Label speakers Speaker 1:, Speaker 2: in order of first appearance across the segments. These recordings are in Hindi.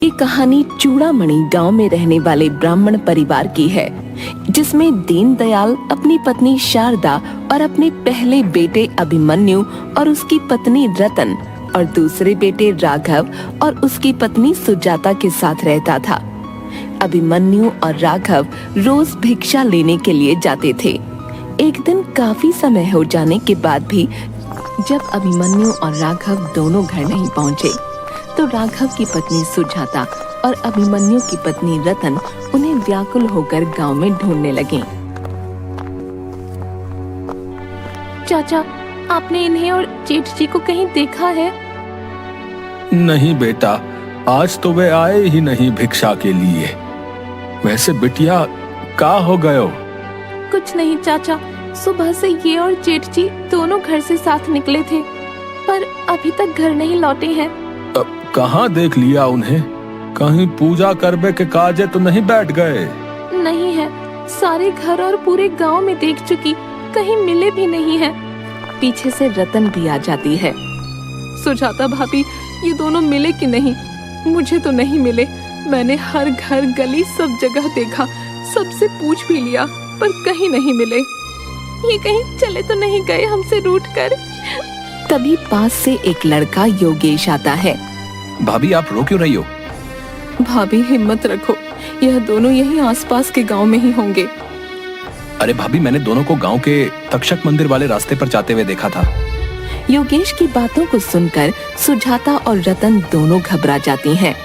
Speaker 1: ये कहानी चूड़ामणि गांव में रहने वाले ब्राह्मण परिवार की है, जिसमें दीनदयाल अपनी पत्नी शारदा और अपने पहले बेटे अभिमन्यु और उसकी पत्नी रतन और दूसरे बेटे राघव और उसकी पत्नी सुजाता के साथ रहता था। अभिमन्यु और राघव रोज भिक्षा लेने के लिए जाते थे। एक दिन काफी समय हो जाने के बाद भी जब अभिमन्यु और राघव दोनों घर नहीं पहुँचे, तो राघव की पत्नी सुजाता और अभिमन्यु की पत्नी रतन उन्हें व्याकुल होकर गांव में ढूंढने लगे। चाचा, आपने इन्हें और जेठ जी को कहीं देखा है?
Speaker 2: नहीं बेटा, आज तो वे आए ही नहीं भिक्षा के लिए। वैसे बिटिया, का हो गयो?
Speaker 1: कुछ नहीं चाचा, सुबह से ये और जेठ जी दोनों घर से साथ निकले थे, पर अभी तक घर नहीं लौटे हैं।
Speaker 2: कहाँ देख लिया उन्हें? कहीं पूजा करबे के काजे तो नहीं बैठ गए?
Speaker 1: नहीं है, सारे घर और पूरे गांव में देख चुकी, कहीं मिले भी नहीं है। पीछे से रतन भी आ जाती है। सुजाता भाभी, ये दोनों मिले कि नहीं? मुझे तो नहीं मिले। मैंने हर घर गली सब जगह देखा, सबसे पूछ भी लिया, पर कहीं नहीं मिले। ये कहीं चले तो नहीं गए हमसे रूठकर? तभी पास से एक लड़का योगेश आता है।
Speaker 2: भाभी, आप रो क्यों रही हो?
Speaker 1: भाभी, हिम्मत रखो, यह दोनों यहीं आसपास के गांव में ही होंगे।
Speaker 2: अरे भाभी, मैंने दोनों को गांव के तक्षक मंदिर वाले रास्ते पर जाते हुए देखा था।
Speaker 1: योगेश की बातों को सुनकर सुजाता और रतन दोनों घबरा जाती हैं।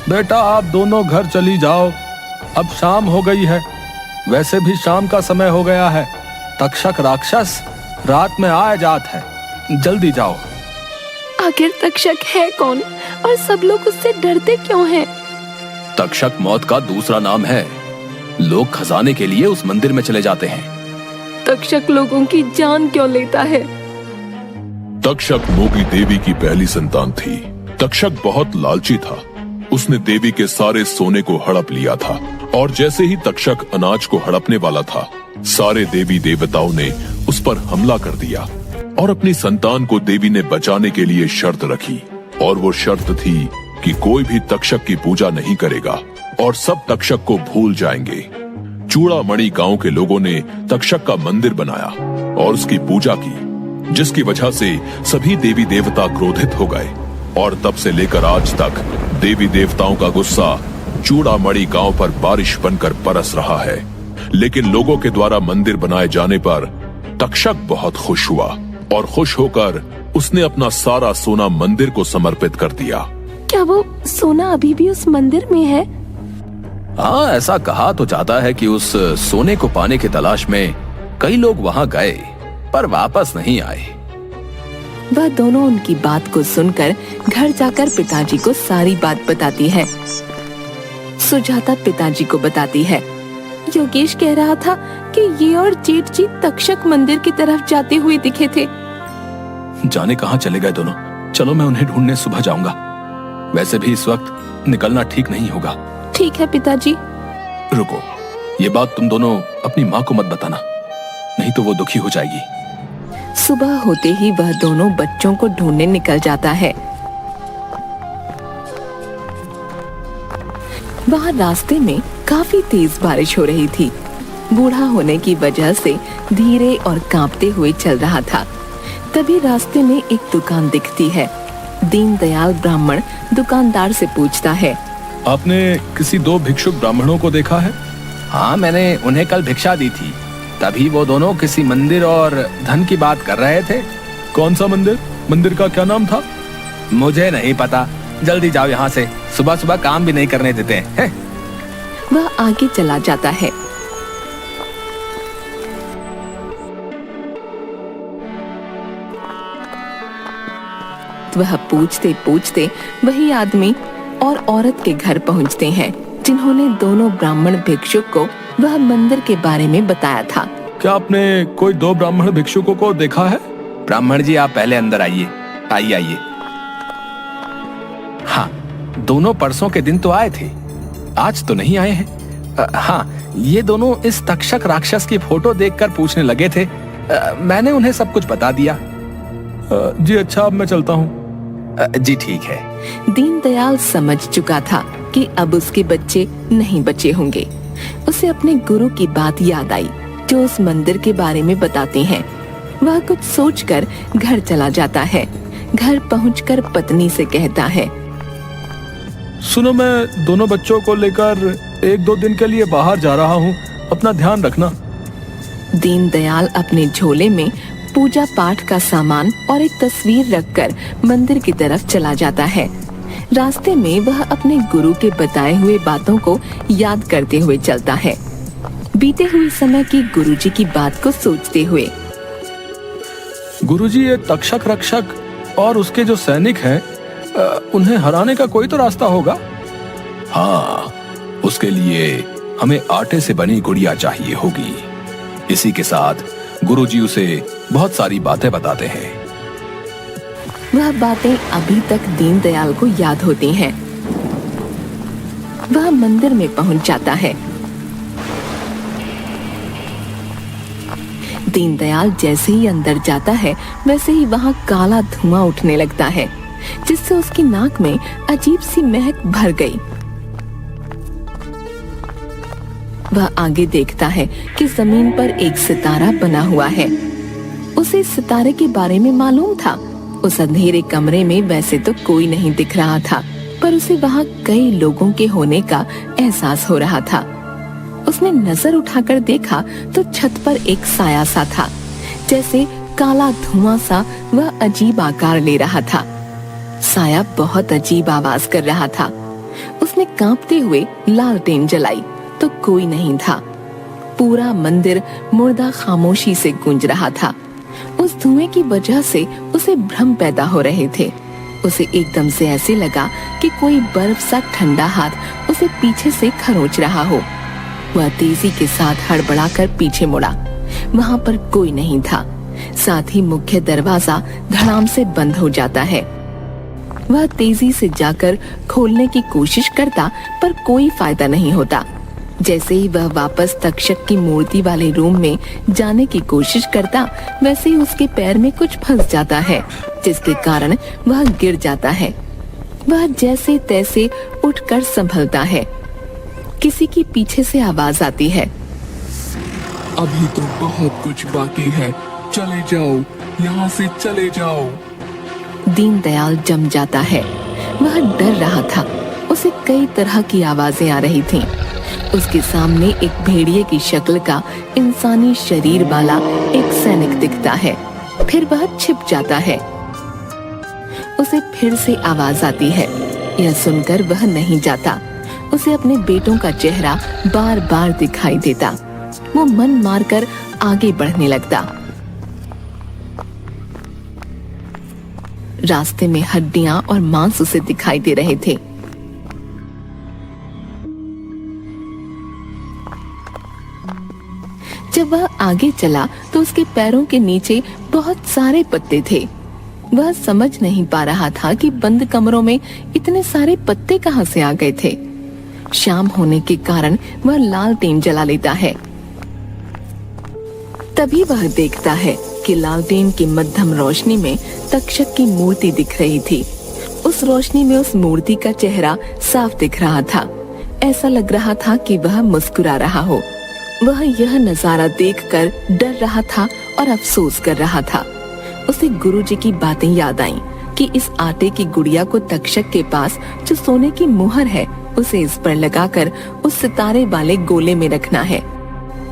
Speaker 2: बेटा, आप दोनों घर चली जाओ, अब शाम हो गई है। वैसे भी शाम का समय हो गया है। तक्षक राक्षस रात में आ जात है, जल्दी जाओ।
Speaker 1: आखिर तक्षक है कौन और सब लोग उससे डरते क्यों हैं?
Speaker 2: तक्षक मौत का दूसरा नाम है। लोग खजाने के लिए उस मंदिर में चले जाते हैं।
Speaker 1: तक्षक लोगों की जान क्यों लेता है?
Speaker 3: तक्षक मोगी देवी की पहली संतान थी। तक्षक बहुत लालची था। उसने देवी के सारे सोने को हड़प लिया था, और जैसे ही तक्षक अनाज को हड़पने वाला था, सारे देवी देवताओं ने उस पर हमला कर दिया और अपनी संतान को देवी ने बचाने के लिए शर्त रखी। और वो शर्त थी कि कोई भी तक्षक की पूजा नहीं करेगा और सब तक्षक को भूल जाएंगे। चूड़ामणि गांव के लोगों ने तक्षक का मंदिर बनाया और उसकी पूजा की, जिसकी वजह से सभी देवी देवता क्रोधित हो गए। और तब से लेकर आज तक देवी देवताओं का गुस्सा चूड़ामणि गांव पर बारिश बनकर बरस रहा है। लेकिन लोगों के द्वारा मंदिर बनाए जाने पर तक्षक बहुत खुश हुआ और खुश होकर उसने अपना सारा सोना मंदिर को समर्पित कर दिया।
Speaker 1: क्या वो सोना अभी भी उस मंदिर में है?
Speaker 2: हाँ, ऐसा कहा तो जाता है कि उस सोने को पाने की तलाश में कई लोग वहाँ गए, पर वापस नहीं आए।
Speaker 1: वह दोनों उनकी बात को सुनकर घर जाकर पिताजी को सारी बात बताती है। सुजाता पिताजी को बताती है, योगेश कह रहा था कि ये और जेठ जी तक्षक मंदिर की तरफ जाते हुए दिखे थे।
Speaker 2: जाने कहाँ चले गए दोनों? चलो, मैं उन्हें ढूंढने सुबह जाऊंगा। वैसे भी इस वक्त निकलना ठीक नहीं होगा।
Speaker 1: ठीक है पिताजी।
Speaker 2: रुको, ये बात तुम दोनों अपनी माँ को मत बताना, नहीं तो वो दुखी हो जाएगी।
Speaker 1: सुबह होते ही वह दोनों बच्चों को ढूंढने निकल जाता है। वहाँ रास्ते में काफी तेज बारिश हो रही थी। बूढ़ा होने की वजह से धीरे और कांपते हुए चल रहा था। तभी रास्ते में एक दुकान दिखती है। दीनदयाल ब्राह्मण दुकानदार से पूछता है,
Speaker 2: आपने किसी दो भिक्षुक ब्राह्मणों को देखा है?
Speaker 4: हाँ, मैंने उन्हें कल भिक्षा दी थी। तभी वो दोनों किसी मंदिर और धन की बात कर रहे थे।
Speaker 2: कौन सा मंदिर? मंदिर का क्या नाम था?
Speaker 4: मुझे नहीं पता। जल्दी जाओ यहाँ से, सुबह सुबह काम भी नहीं करने देते हैं।
Speaker 1: वह आगे चला जाता है। वह पूछते पूछते वही आदमी और औरत के घर पहुंचते हैं, जिन्होंने दोनों ब्राह्मण भिक्षुक को वह मंदिर के बारे में बताया था।
Speaker 2: क्या आपने कोई दो ब्राह्मण भिक्षुकों को देखा है?
Speaker 4: ब्राह्मण जी, आप पहले अंदर आइए। आइए। हाँ, दोनों परसों के दिन तो आए थे, आज तो नहीं आए हैं। हाँ, ये दोनों इस तक्षक राक्षस की फोटो देखकर पूछने लगे थे। मैंने उन्हें सब कुछ बता दिया।
Speaker 2: जी अच्छा, अब मैं चलता हूँ।
Speaker 4: जी ठीक है।
Speaker 1: दीनदयाल समझ चुका था कि अब उसके बच्चे नहीं बचे होंगे। उसे अपने गुरु की बात याद आई जो उस मंदिर के बारे में बताते हैं। वह कुछ सोचकर घर चला जाता है। घर पहुंचकर पत्नी से कहता है,
Speaker 2: सुनो, मैं दोनों बच्चों को लेकर 1-2 दिन के लिए बाहर जा रहा हूँ, अपना ध्यान रखना।
Speaker 1: दीनदयाल अपने झोले में पूजा पाठ का सामान और एक तस्वीर रखकर मंदिर की तरफ चला जाता है। रास्ते में वह अपने गुरु के बताए हुए बातों को याद करते हुए चलता है, बीते हुए समय की गुरुजी की बात को सोचते हुए।
Speaker 2: गुरुजी, ये तक्षक रक्षक और उसके जो सैनिक हैं, उन्हें हराने का कोई तो रास्ता होगा।
Speaker 4: हाँ, उसके लिए हमें आटे से बनी गुड़िया चाहिए होगी। इसी के साथ गुरुजी उसे बहुत सारी बातें बताते हैं।
Speaker 1: वह बातें अभी तक दीनदयाल को याद होती हैं। वह मंदिर में पहुंच जाता है। दीनदयाल जैसे ही अंदर जाता है वैसे ही वहां काला धुआं उठने लगता है, जिससे उसकी नाक में अजीब सी महक भर गई। वह आगे देखता है कि जमीन पर एक सितारा बना हुआ है। उसे इस सितारे के बारे में मालूम था। उस अंधेरे कमरे में वैसे तो कोई नहीं दिख रहा था, पर उसे वहां कई लोगों के होने का एहसास हो रहा था। उसने नजर उठाकर देखा तो छत पर एक साया सा था, जैसे काला धुआं सा वह अजीब आकार ले रहा था। साया बहुत अजीब आवाज कर रहा था। उसने कांपते हुए लालटेन जलाई तो कोई नहीं था। पूरा मंदिर मुर्दा खामोशी से गूंज रहा था। उस धुएं की वजह से उसे भ्रम पैदा हो रहे थे। उसे एकदम से ऐसे लगा कि कोई बर्फ सा ठंडा हाथ उसे पीछे से खरोंच रहा हो। वह तेजी के साथ हड़बड़ाकर पीछे मुड़ा। वहां पर कोई नहीं था। साथ ही मुख्य दरवाजा धड़ाम से बंद हो जाता है। वह तेजी से जाकर खोलने की कोशिश करता, पर कोई फायदा नहीं होता। जैसे ही वह वापस तक्षक की मूर्ति वाले रूम में जाने की कोशिश करता, वैसे ही उसके पैर में कुछ फंस जाता है, जिसके कारण वह गिर जाता है। वह जैसे तैसे उठकर संभलता है। किसी की पीछे से आवाज आती है,
Speaker 5: अभी तो बहुत कुछ बाकी है, चले जाओ, यहाँ से चले जाओ।
Speaker 1: दीनदयाल जम जाता है। वह डर रहा था। उसे कई तरह की आवाजें आ रही थीं। उसके सामने एक भेड़िए की शक्ल का इंसानी शरीर वाला एक सैनिक दिखता है। फिर वह छिप जाता है। उसे फिर से आवाज आती है। यह सुनकर वह नहीं जाता। उसे अपने बेटों का चेहरा बार बार दिखाई देता। वो मन मारकर आगे बढ़ने लगता। रास्ते में हड्डियां और मांस उसे दिखाई दे रहे थे। जब वह आगे चला तो उसके पैरों के नीचे बहुत सारे पत्ते थे। वह समझ नहीं पा रहा था कि बंद कमरों में इतने सारे पत्ते कहां से आ गए थे। शाम होने के कारण वह लालटेन जला लेता है। तभी वह देखता है कि लालटेन की मध्यम रोशनी में तक्षक की मूर्ति दिख रही थी। उस रोशनी में उस मूर्ति का चेहरा साफ दिख रहा था। ऐसा लग रहा था कि वह मुस्कुरा रहा हो। वह यह नजारा देखकर डर रहा था और अफसोस कर रहा था। उसे गुरुजी की बातें याद आईं कि इस आटे की गुड़िया को तक्षक के पास जो सोने की मुहर है, उसे इस पर लगाकर उस सितारे वाले गोले में रखना है।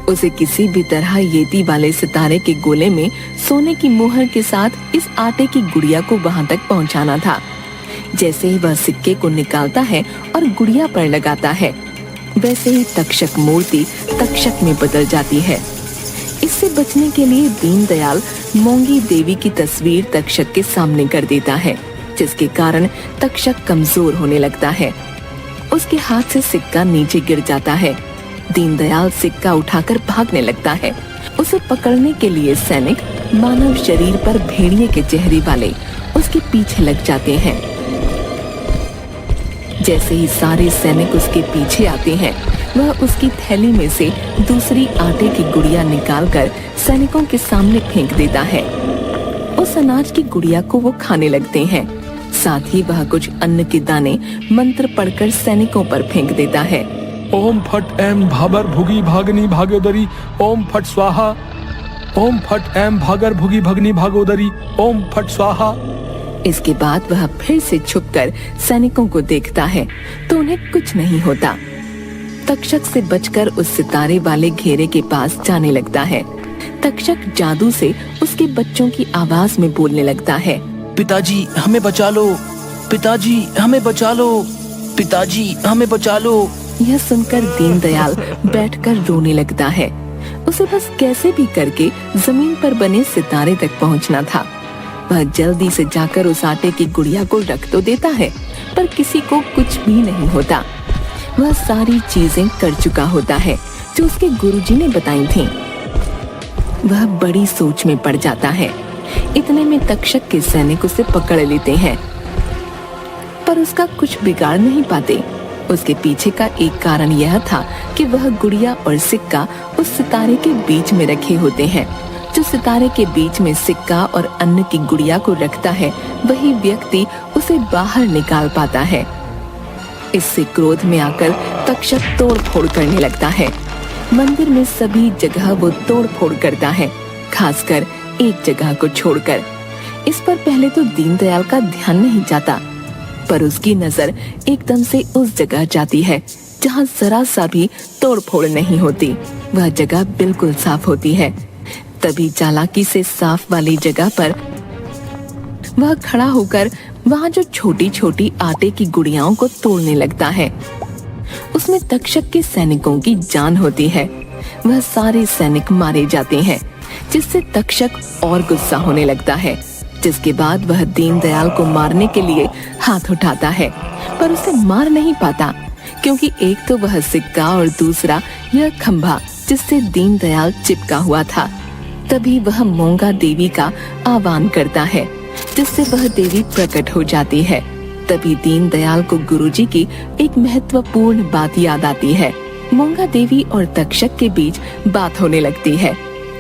Speaker 1: उसे किसी भी तरह येती वाले सितारे के गोले में सोने की मुहर के साथ इस आटे की गुड़िया को वहां तक पहुंचाना था। जैसे ही वह सिक्के को निकालता है और गुड़िया पर लगाता है, वैसे ही तक्षक मूर्ति तक्षक में बदल जाती है। इससे बचने के लिए दीनदयाल मोंगी देवी की तस्वीर तक्षक के सामने कर देता है, जिसके कारण तक्षक कमजोर होने लगता है। उसके हाथ से सिक्का नीचे गिर जाता है। दीनदयाल सिक्का उठाकर भागने लगता है। उसे पकड़ने के लिए सैनिक मानव शरीर पर भेड़िए के चेहरे वाले उसके पीछे लग जाते हैं। जैसे ही सारे सैनिक उसके पीछे आते हैं, वह उसकी थैली में से दूसरी आटे की गुड़िया निकालकर सैनिकों के सामने फेंक देता है। उस अनाज की गुड़िया को वो खाने लगते हैं। साथ ही वह कुछ अन्न के दाने मंत्र पढ़कर सैनिकों पर फेंक देता है।
Speaker 2: ओम फट एम भाबर भुगी भागनी भागोदरी ओम फट स्वाहा। ओम फट एम भागर भुगी भगनी भागोदरी ओम फट स्वाहा।
Speaker 1: इसके बाद वह फिर से छुपकर सैनिकों को देखता है तो उन्हें कुछ नहीं होता। तक्षक से बचकर उस सितारे वाले घेरे के पास जाने लगता है। तक्षक जादू से उसके बच्चों की आवाज में बोलने लगता है,
Speaker 4: पिताजी हमें बचा लो, पिताजी हमें बचा लो, पिताजी हमें बचा लो।
Speaker 1: यह सुनकर दीनदयाल बैठकर रोने लगता है। उसे बस कैसे भी करके जमीन पर बने सितारे तक पहुंचना था। वह जल्दी से जाकर उस आटे की गुड़िया को रख तो देता है, पर किसी को कुछ भी नहीं होता। वह सारी चीजें कर चुका होता है जो उसके गुरुजी ने बताई थीं। वह बड़ी सोच में पड़ जाता है। इतने में तक्षक के सैनिक उसे पकड़ लेते हैं, पर उसका कुछ बिगाड़ नहीं पाते। उसके पीछे का एक कारण यह था कि वह गुड़िया और सिक्का उस सितारे के बीच में रखे होते हैं। जो सितारे के बीच में सिक्का और अन्न की गुड़िया को रखता है, वही व्यक्ति उसे बाहर निकाल पाता है। इससे क्रोध में आकर तक्षक तोड़ फोड़ करने लगता है। मंदिर में सभी जगह वो तोड़ फोड़ करता है, खासकर एक जगह को छोड़कर। इस पर पहले तो दीनदयाल का ध्यान नहीं जाता, पर उसकी नजर एकदम से उस जगह जाती है जहाँ जरा सा भी तोड़ फोड़ नहीं होती। वह जगह बिल्कुल साफ होती है। तभी चालाकी से साफ वाली जगह पर वह खड़ा होकर वहाँ जो छोटी छोटी आटे की गुड़ियाओं को तोड़ने लगता है। उसमें तक्षक के सैनिकों की जान होती है। वह सारे सैनिक मारे जाते हैं, जिससे तक्षक और गुस्सा होने लगता है। जिसके बाद वह दीनदयाल को मारने के लिए हाथ उठाता है, पर उसे मार नहीं पाता, क्योंकि एक तो वह सिक्का और दूसरा यह खंभा जिससे दीनदयाल चिपका हुआ था। तभी वह मोंगा देवी का आह्वान करता है, जिससे वह देवी प्रकट हो जाती है। तभी दीनदयाल को गुरुजी की एक महत्वपूर्ण बात याद आती है। मोंगा देवी और तक्षक के बीच बात होने लगती है।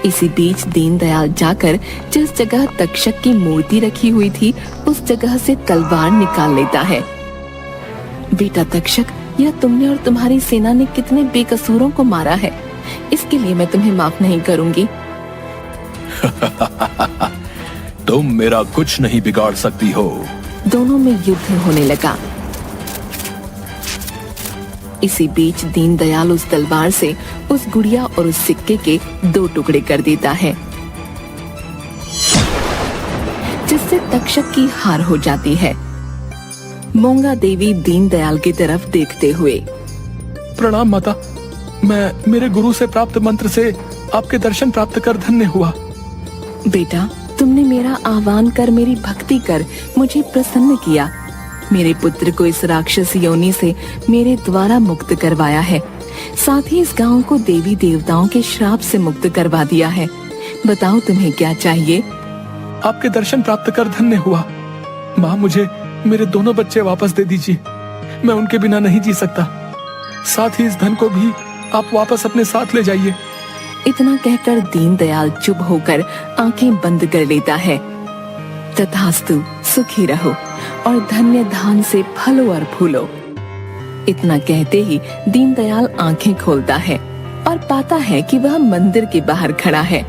Speaker 1: इसी बीच दीनदयाल जाकर जिस जगह तक्षक की मूर्ति रखी हुई थी, उस जगह से तलवार निकाल लेता है। बेटा तक्षक, यह तुमने और तुम्हारी सेना ने कितने बेकसूरों को मारा है, इसके लिए मैं तुम्हें माफ नहीं करूंगी।
Speaker 4: तुम मेरा कुछ नहीं बिगाड़ सकती हो।
Speaker 1: दोनों में युद्ध होने लगा। इसी बीच दीनदयाल उस तलवार से उस गुड़िया और उस सिक्के के 2 टुकड़े कर देता है, जिससे तक्षक की हार हो जाती है। मोंगा देवी दीनदयाल की तरफ देखते हुए,
Speaker 2: प्रणाम माता, मैं मेरे गुरु से प्राप्त मंत्र से आपके दर्शन प्राप्त कर धन्य हुआ।
Speaker 1: बेटा, तुमने मेरा आह्वान कर, मेरी भक्ति कर मुझे प्रसन्न किया। मेरे पुत्र को इस राक्षस योनि से मेरे द्वारा मुक्त करवाया है। साथ ही इस गांव को देवी देवताओं के श्राप से मुक्त करवा दिया है। बताओ तुम्हें क्या चाहिए?
Speaker 2: आपके दर्शन प्राप्त कर धन्य हुआ। माँ, मुझे मेरे दोनों बच्चे वापस दे दीजिए। मैं उनके बिना नहीं जी सकता। साथ ही इस धन को भी आप वापस अपने साथ ले जाइए।
Speaker 1: इतना कहकर दीनदयाल चुप होकर आंखें बंद कर लेता है। तथास्तु, सुखी रहो और धन्य धान से फलो और फूलो। इतना कहते ही दीनदयाल आंखें खोलता है और पाता है कि वह मंदिर के बाहर खड़ा है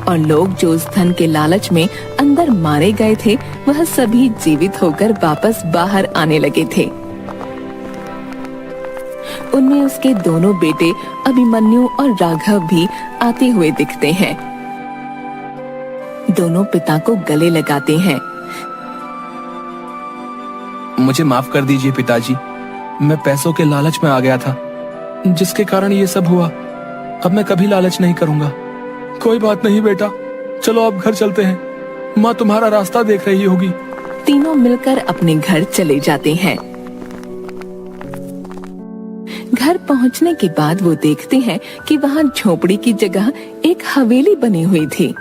Speaker 1: और लोग जो उस धन के लालच में अंदर मारे गए थे, वह सभी जीवित होकर वापस बाहर आने लगे थे। उनमें उसके दोनों बेटे अभिमन्यु और राघव भी आते हुए दिखते हैं। दोनों पिता को गले लगाते हैं।
Speaker 4: मुझे माफ कर दीजिए पिताजी, मैं पैसों के लालच में आ गया था,
Speaker 2: जिसके कारण ये सब हुआ। अब मैं कभी लालच नहीं करूंगा। कोई बात नहीं बेटा, चलो अब घर चलते हैं। माँ तुम्हारा रास्ता देख रही होगी।
Speaker 1: तीनों मिलकर अपने घर चले जाते हैं। घर पहुंचने के बाद वो देखते हैं कि वहाँ झोपड़ी की जगह एक हवेली बनी हुई थी।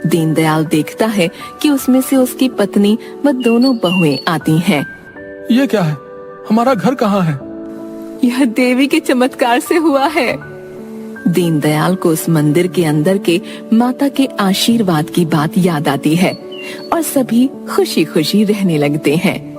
Speaker 1: दीनदयाल देखता है कि उसमें से उसकी पत्नी व दोनों बहुएं आती हैं।
Speaker 2: ये क्या है? हमारा घर कहाँ है?
Speaker 1: यह देवी के चमत्कार से हुआ है। दीनदयाल को उस मंदिर के अंदर के माता के आशीर्वाद की बात याद आती है और सभी खुशी खुशी रहने लगते हैं।